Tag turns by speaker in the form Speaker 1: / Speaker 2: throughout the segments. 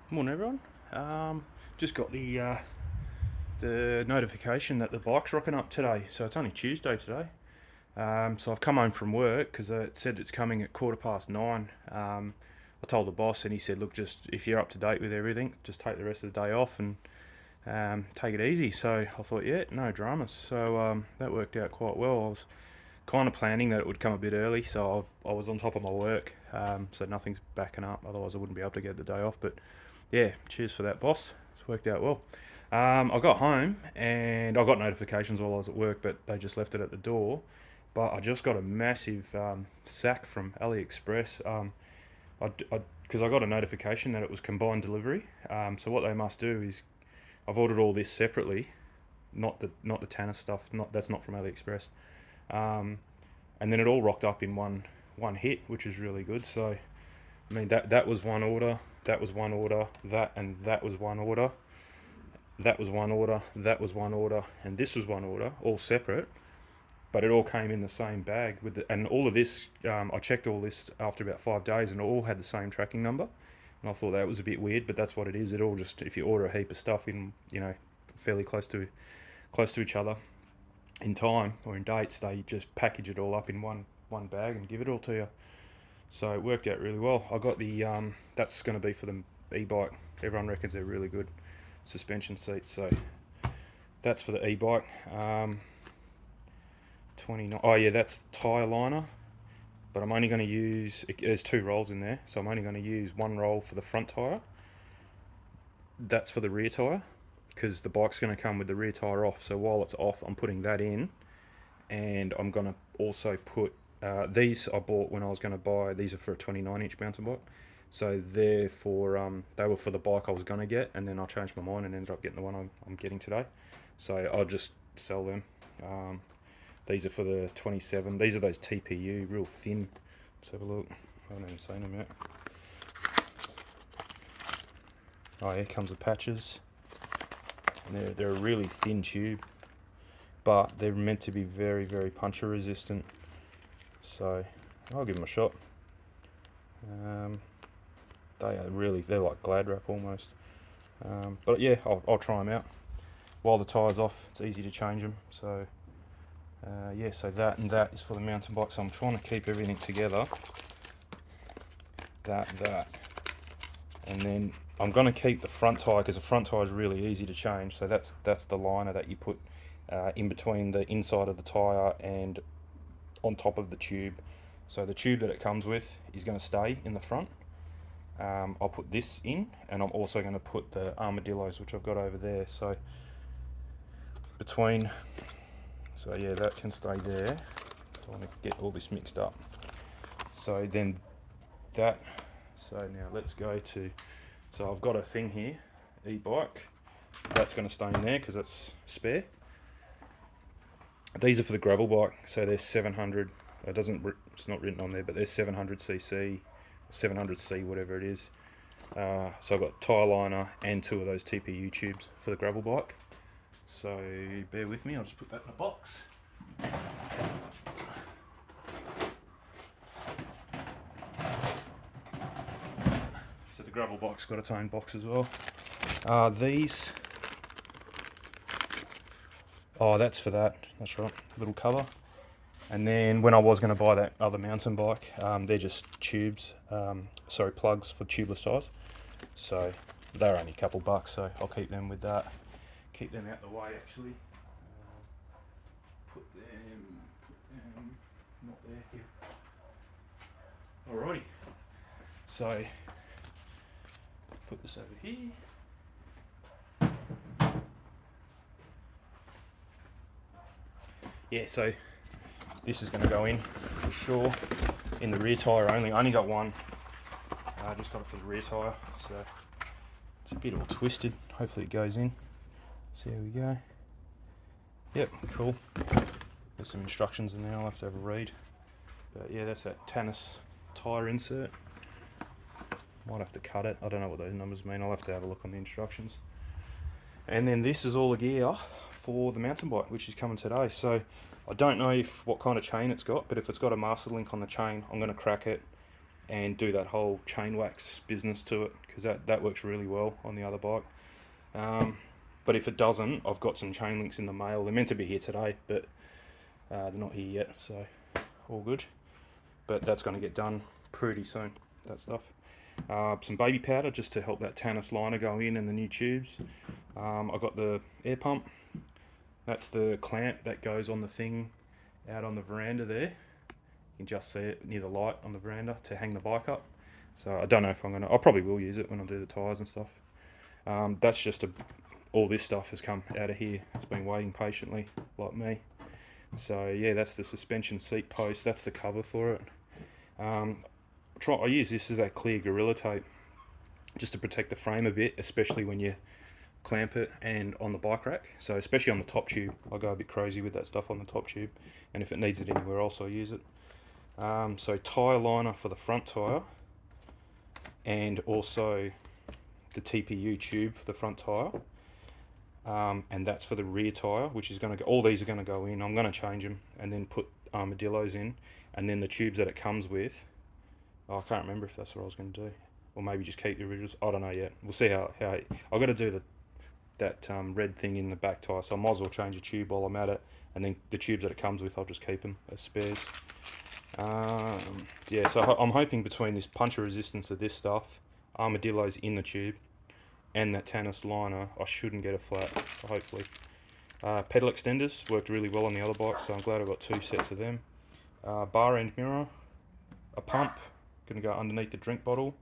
Speaker 1: Morning, everyone. Just got the notification that the bike's rocking up today. So it's only Tuesday today. So I've come home from work because it said it's coming at 9:15. I told the boss, and he said, "Look, just if you're up to date with everything, just take the rest of the day off and take it easy." So I thought, yeah, no dramas. So that worked out quite well. I was kind of planning that it would come a bit early, so I was on top of my work. So nothing's backing up. Otherwise, I wouldn't be able to get the day off. But yeah, cheers for that, boss. It's worked out well. I got home and I got notifications while I was at work, but they just left it at the door. But I just got a massive sack from AliExpress. Because I got a notification that it was combined delivery. So what they must do is, I've ordered all this separately, not the Tanner stuff. Not that's not from AliExpress. Um, and then it all rocked up in one hit, which is really good. So I mean that was one order, that was one order, that was one order, that was one order, that was one order, and this was one order, all separate, but it all came in the same bag with and all of this. I checked all this after about 5 days, and it all had the same tracking number. And I thought that was a bit weird, but that's what it is. It all just, if you order a heap of stuff in, fairly close to each other in time or in dates, they just package it all up in one bag and give it all to you. So it worked out really well. I got the that's going to be for the e-bike. Everyone reckons they're really good suspension seats. So that's for the e-bike. 29. Oh yeah, that's tyre liner. But I'm only going to use. There's two rolls in there, so I'm only going to use one roll for the front tyre. That's for the rear tyre, because the bike's going to come with the rear tyre off. So while it's off, I'm putting that in, and I'm going to also put these I bought when I was going to buy. These are for a 29-inch mountain bike, so they were for the bike I was going to get, and then I changed my mind and ended up getting the one I'm getting today. So I'll just sell them. These are for the 27. These are those TPU, real thin. Let's have a look. I haven't even seen them yet. Oh, here comes the patches. And they're a really thin tube, but they're meant to be very, very puncture resistant. So I'll give them a shot. They're like Glad wrap almost. But yeah, I'll try them out. While the tyre's off, it's easy to change them. So yeah, so that and that is for the mountain bike. So I'm trying to keep everything together. That. And then I'm going to keep the front tyre, because the front tyre is really easy to change. So that's the liner that you put in between the inside of the tyre and on top of the tube. So the tube that it comes with is going to stay in the front. I'll put this in, and I'm also going to put the armadillos, which I've got over there. So yeah, that can stay there. I want to get all this mixed up. So then that. So now let's go to. So I've got a thing here, e-bike. That's going to stay in there because it's spare. These are for the gravel bike, so they're 700. It's not written on there, but they're 700cc, 700c, whatever it is. So I've got tyre liner and two of those TPU tubes for the gravel bike. So bear with me, I'll just put that in a box. So the gravel bike's got its own box as well. These. Oh, that's for that. That's right. Little cover. And then when I was going to buy that other mountain bike, they're just tubes. Plugs for tubeless tyres. So they're only a couple bucks. So I'll keep them with that. Keep them out the way actually. Put them. Not there. Here. Alrighty. So put this over here. Yeah, so this is going to go in for sure in the rear tyre only. I only got one. I just got it for the rear tyre, so it's a bit all twisted. Hopefully it goes in. So here we go. Yep, cool. There's some instructions in there. I'll have to have a read. But yeah, that's that Tannis tyre insert. Might have to cut it. I don't know what those numbers mean. I'll have to have a look on the instructions. And then this is all the gear for the mountain bike, which is coming today. So I don't know what kind of chain it's got, but if it's got a master link on the chain, I'm going to crack it and do that whole chain wax business to it, because that works really well on the other bike. But if it doesn't, I've got some chain links in the mail. They're meant to be here today, but they're not here yet, so all good. But that's going to get done pretty soon, that stuff. Some baby powder just to help that Tannis liner go in and the new tubes. I got the air pump. That's the clamp that goes on the thing out on the veranda there. You can just see it near the light on the veranda to hang the bike up. So I don't know if I probably will use it when I do the tyres and stuff. That's just all this stuff has come out of here. It's been waiting patiently, like me. So yeah, that's the suspension seat post. That's the cover for it. I use this as a clear Gorilla Tape just to protect the frame a bit, especially when you clamp it and on the bike rack. So especially on the top tube, I go a bit crazy with that stuff on the top tube, and if it needs it anywhere else, I'll use it. So tyre liner for the front tyre, and also the TPU tube for the front tyre, and that's for the rear tyre, which is going to go, all these are going to go in. I'm going to change them and then put armadillos in, and then the tubes that it comes with, I can't remember if that's what I was going to do, or maybe just keep the originals. I don't know yet. We'll see how I've got to do that red thing in the back tyre, so I might as well change the tube while I'm at it, and then the tubes that it comes with, I'll just keep them as spares. Yeah, so I'm hoping between this puncture resistance of this stuff, armadillos in the tube, and that Tannis liner, I shouldn't get a flat, hopefully. Pedal extenders worked really well on the other bike, so I'm glad I've got 2 sets of them. Bar end mirror, a pump, going to go underneath the drink bottle.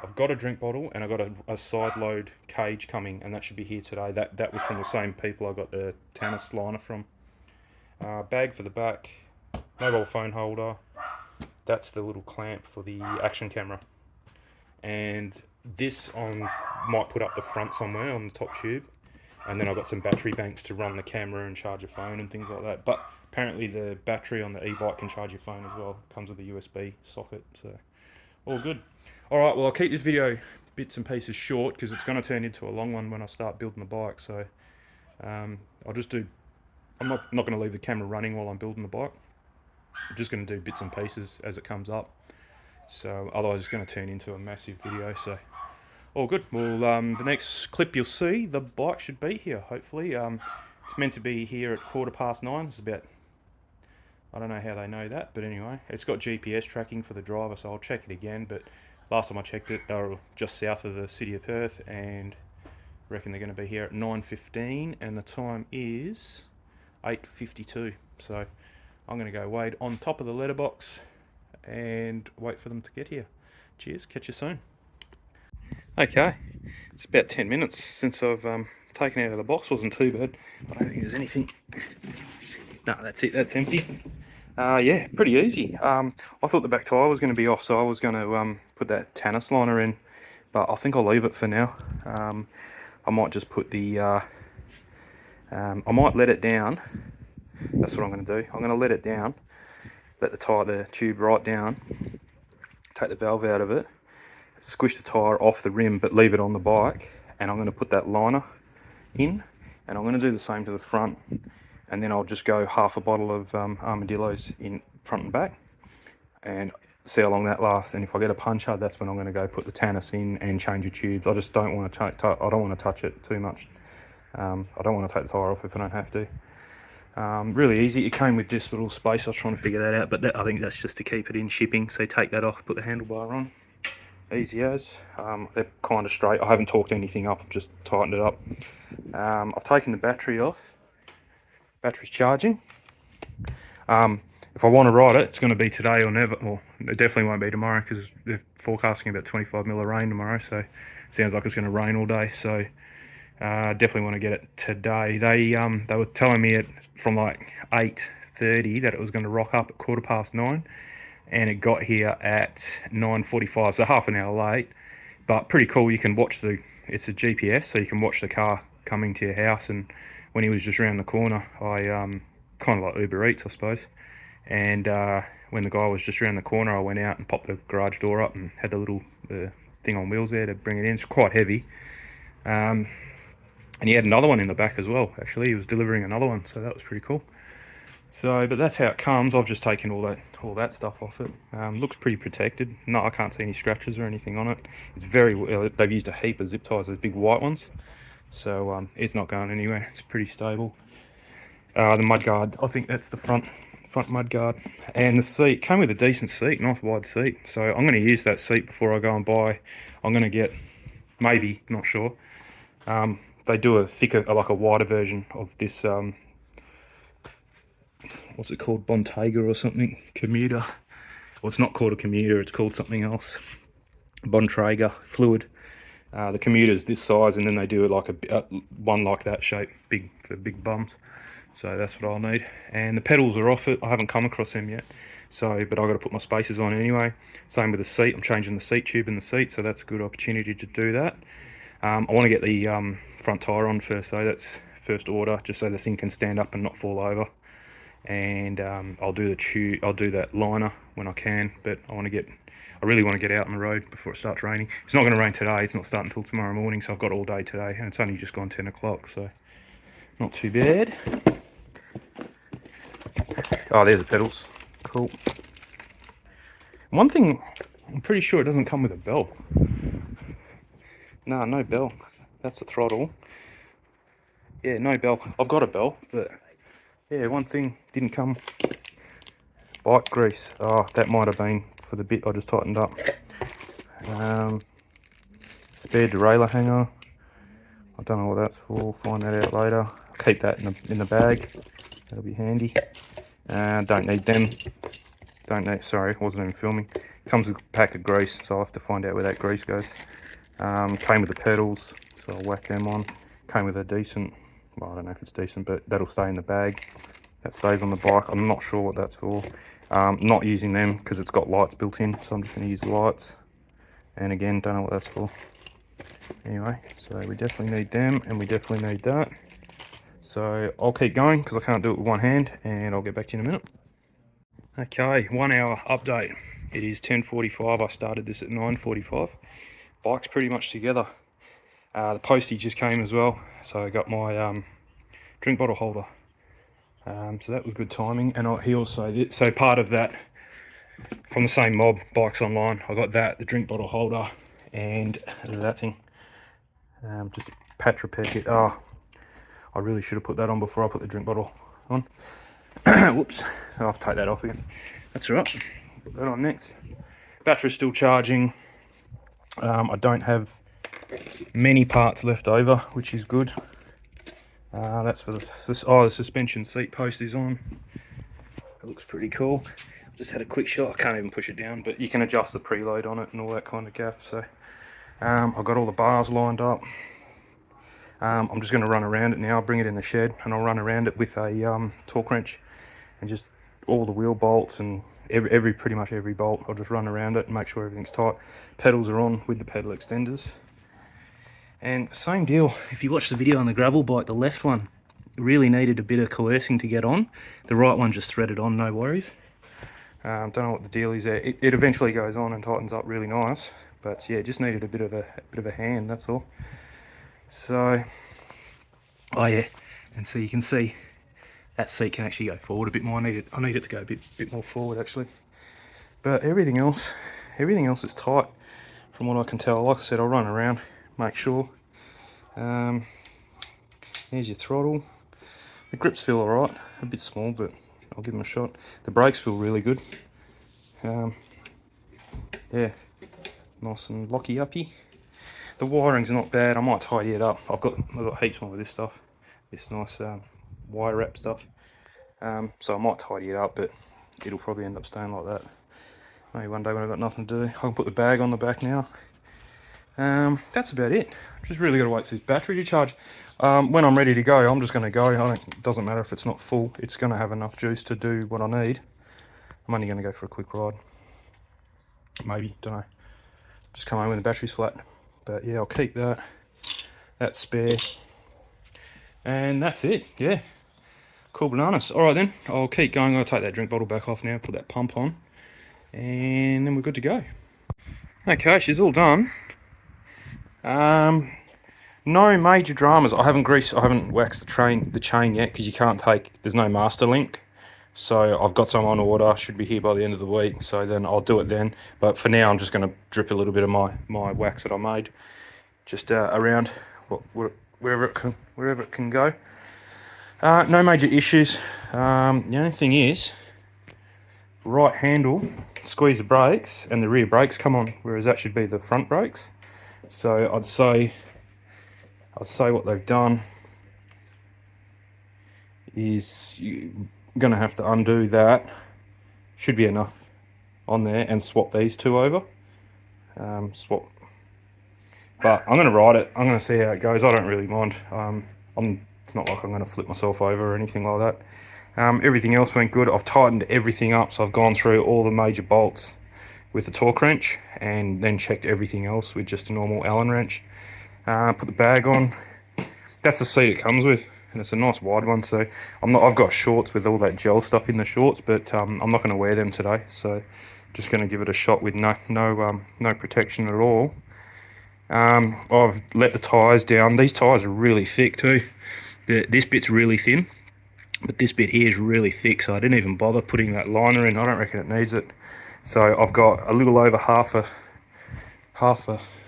Speaker 1: I've got a drink bottle, and I've got a side load cage coming, and that should be here today. That was from the same people I got the Tannis liner from. Bag for the back, mobile phone holder. That's the little clamp for the action camera. And this I might put up the front somewhere on the top tube. And then I've got some battery banks to run the camera and charge your phone and things like that. But apparently the battery on the e-bike can charge your phone as well. It comes with a USB socket, so all good. Alright, well I'll keep this video bits and pieces short because it's going to turn into a long one when I start building the bike. So I'll just do, I'm not going to leave the camera running while I'm building the bike. I'm just going to do bits and pieces as it comes up. So otherwise it's going to turn into a massive video, so all good. Well, the next clip you'll see, the bike should be here, hopefully. It's meant to be here at 9:15. It's about, I don't know how they know that, but anyway, it's got GPS tracking for the driver, so I'll check it again. But last time I checked it, they were just south of the city of Perth, and I reckon they're going to be here at 9:15, and the time is 8:52. So I'm going to go wait on top of the letterbox and wait for them to get here. Cheers, catch you soon. Okay, it's about 10 minutes since I've taken it out of the box. Wasn't too bad. I don't think there's anything. No, that's it, that's empty. Yeah, pretty easy. I thought the back tyre was going to be off, so I was going to put that Tannis liner in, but I think I'll leave it for now. I might just put the, I might let it down. That's what I'm going to do. I'm going to let it down, let the tube right down, take the valve out of it, squish the tyre off the rim but leave it on the bike, and I'm going to put that liner in, and I'm going to do the same to the front, and then I'll just go half a bottle of armadillos in front and back and see how long that lasts. And if I get a puncher, that's when I'm going to go put the Tannis in and change the tubes. I just don't want to I don't want to touch it too much. I don't want to take the tyre off if I don't have to. Really easy. It came with this little space. I was trying to figure that out, but I think that's just to keep it in shipping. So take that off, put the handlebar on. Easy as. They're kind of straight. I haven't torqued anything up, I've just tightened it up. I've taken the battery off. Battery's charging. If I want to ride it, it's going to be today or never. Well, it definitely won't be tomorrow because they're forecasting about 25 mil of rain tomorrow, so it sounds like it's going to rain all day. So definitely want to get it today. They were telling me from like 8:30 that it was going to rock up at 9:15. And it got here at 9:45, so half an hour late, but pretty cool. You can watch it's a GPS, so you can watch the car coming to your house. And when he was just around the corner, I kind of like Uber Eats, I suppose. And when the guy was just around the corner, I went out and popped the garage door up and had the little thing on wheels there to bring it in. It's quite heavy. And he had another one in the back as well. Actually, he was delivering another one, so that was pretty cool. So, but that's how it comes. I've just taken all that stuff off it. Looks pretty protected. No, I can't see any scratches or anything on it. It's very well. They've used a heap of zip ties, those big white ones. So it's not going anywhere. It's pretty stable. The mudguard, I think that's the front mudguard, and the seat came with a decent seat, nice wide seat. So I'm going to use that seat before I go and buy. I'm going to get, maybe, not sure. They do a thicker, like a wider version of this. What's it called? Bontega or something? Commuter. Well, it's not called a commuter. It's called something else. Bontrager fluid. The commuter's this size, and then they do it like a one like that shape, big for big bums. So that's what I'll need. And the pedals are off it. I haven't come across them yet. So, but I've got to put my spacers on anyway. Same with the seat. I'm changing the seat tube in the seat, so that's a good opportunity to do that. I want to get the front tyre on first, though. That's first order, just so the thing can stand up and not fall over. And I'll do that liner when I can. But I really want to get out on the road before it starts raining. It's not going to rain today. It's not starting until tomorrow morning, so I've got all day today, and it's only just gone 10 o'clock, so not too bad. Oh, there's the pedals. Cool. One thing, I'm pretty sure it doesn't come with a bell. No bell. That's the throttle. Yeah, no bell. I've got a bell, but yeah, one thing didn't come. Bike grease. Oh, that might have been for the bit I just tightened up. Spare derailleur hanger. I don't know what that's for. Find that out later. I'll keep that in the bag. That'll be handy. Don't need them. Sorry, wasn't even filming. Comes with a pack of grease, so I'll have to find out where that grease goes. Came with the pedals, so I'll whack them on. Came with a decent, well, I don't know if it's decent, but that'll stay in the bag. That stays on the bike. I'm not sure what that's for. Not using them because it's got lights built in, so I'm just going to use the lights. And again, don't know what that's for. Anyway, so we definitely need them, and we definitely need that. So I'll keep going because I can't do it with one hand, and I'll get back to you in a minute. Okay, 1 hour update. It is 10:45. I started this at 9:45. Bike's pretty much together. The postie just came as well, so I got my drink bottle holder. So that was good timing. And he also, so part of that, from the same mob, Bikes Online, I got that, the drink bottle holder, and that thing. Just a Patra packet. Oh, I really should have put that on before I put the drink bottle on. Whoops, I'll have to take that off again. That's all right. Put that on next. Battery's still charging. I don't have many parts left over, which is good. That's for the suspension seat post is on. It looks pretty cool. Just had a quick shot. I can't even push it down, but you can adjust the preload on it and all that kind of gaff. So I've got all the bars lined up. I'm just going to run around it now. I'll bring it in the shed and I'll run around it with a torque wrench and just all the wheel bolts and pretty much every bolt. I'll just run around it and make sure everything's tight. Pedals are on with the pedal extenders. And same deal, if you watch the video on the gravel bike, the left one really needed a bit of coercing to get on. The right one just threaded on, no worries. Don't know what the deal is there. It eventually goes on and tightens up really nice, but yeah, just needed a bit of a hand, that's all. So, oh yeah, and so you can see that seat can actually go forward a bit more. I need it to go a bit more forward actually. But everything else is tight from what I can tell. Like I said, I'll run around, make sure. Here's your throttle. The grips feel alright, a bit small, but I'll give them a shot. The brakes feel really good. Yeah, nice and locky-uppy. The wiring's not bad. I might tidy it up. I've got heaps more of this stuff, this nice wire wrap stuff. So I might tidy it up, but it'll probably end up staying like that. Maybe one day when I've got nothing to do. I can put the bag on the back now. That's about it. Just really got to wait for this battery to charge. When I'm ready to go, I'm just going to go. It doesn't matter if it's not full. It's going to have enough juice to do what I need. I'm only going to go for a quick ride. Maybe, don't know. Just come home when the battery's flat. But yeah, I'll keep that. That's spare. And that's it, yeah. Cool bananas. All right then, I'll keep going. I'll take that drink bottle back off now, put that pump on. And then we're good to go. Okay, she's all done. No major dramas. I haven't waxed the chain yet because you can't there's no master link. So I've got some on order, should be here by the end of the week, so then I'll do it then. But for now, I'm just going to drip a little bit of my wax that I made just around wherever it can go. No major issues. The only thing is, right handle, squeeze the brakes, and the rear brakes come on, whereas that should be the front brakes. So I'd say what they've done is you're going to have to undo that. Should be enough on there, and swap these two over. Swap. But I'm going to ride it. I'm going to see how it goes. I don't really mind. It's not like I'm going to flip myself over or anything like that. Everything else went good. I've tightened everything up, so I've gone through all the major bolts with a torque wrench and then checked everything else with just a normal Allen wrench. Put the bag on. That's the seat it comes with, and it's a nice wide one. So I've got shorts with all that gel stuff in the shorts, but I'm not going to wear them today. So just going to give it a shot with no protection at all. I've let the tyres down. These tyres are really thick too. This bit's really thin, but this bit here is really thick, so I didn't even bother putting that liner in. I don't reckon it needs it. So I've got a little over half a,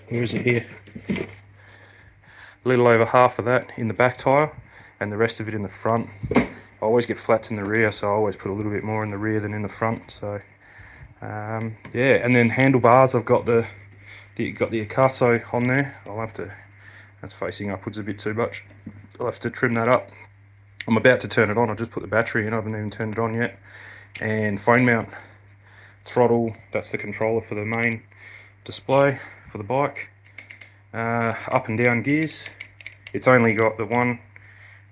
Speaker 1: where is it here? A little over half of that in the back tyre, and the rest of it in the front. I always get flats in the rear, so I always put a little bit more in the rear than in the front. So yeah, and then handlebars, I've got the Acaso on there. That's facing upwards a bit too much. I'll have to trim that up. I'm about to turn it on. I just put the battery in. I haven't even turned it on yet. And phone mount, throttle. That's the controller for the main display for the bike. Up and down gears. It's only got the one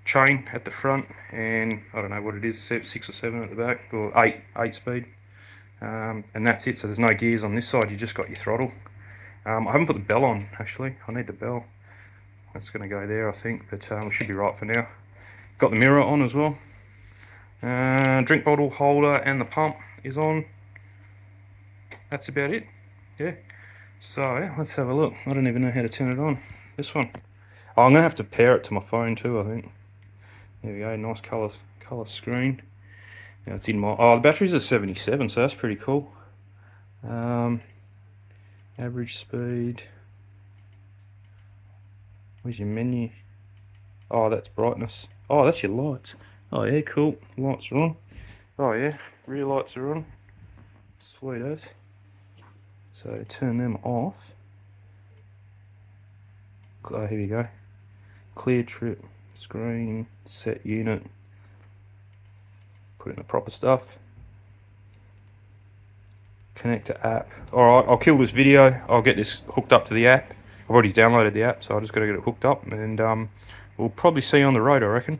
Speaker 1: chain at the front, and I don't know what it is, 6 or 7 at the back, or 8 speed. And that's it. So there's no gears on this side. You just got your throttle. I haven't put the bell on, actually. I need the bell. That's going to go there, I think, but we should be right for now. Got the mirror on as well. Drink bottle holder and the pump is on. That's about it. Yeah. So let's have a look. I don't even know how to turn it on. This one. Oh, I'm going to have to pair it to my phone too, I think. There we go. Nice colour screen. Now it's in my... Oh, the battery's at 77, so that's pretty cool. Average speed. Where's your menu? Oh, that's brightness. Oh, that's your lights. Oh yeah, cool. Lights are on. Oh yeah, rear lights are on. Sweet as. So turn them off. Oh, here we go. Clear trip, screen, set unit. Put in the proper stuff. Connect to app. Alright, I'll kill this video. I'll get this hooked up to the app. I've already downloaded the app, so I just got to get it hooked up, and we'll probably see you on the road, I reckon.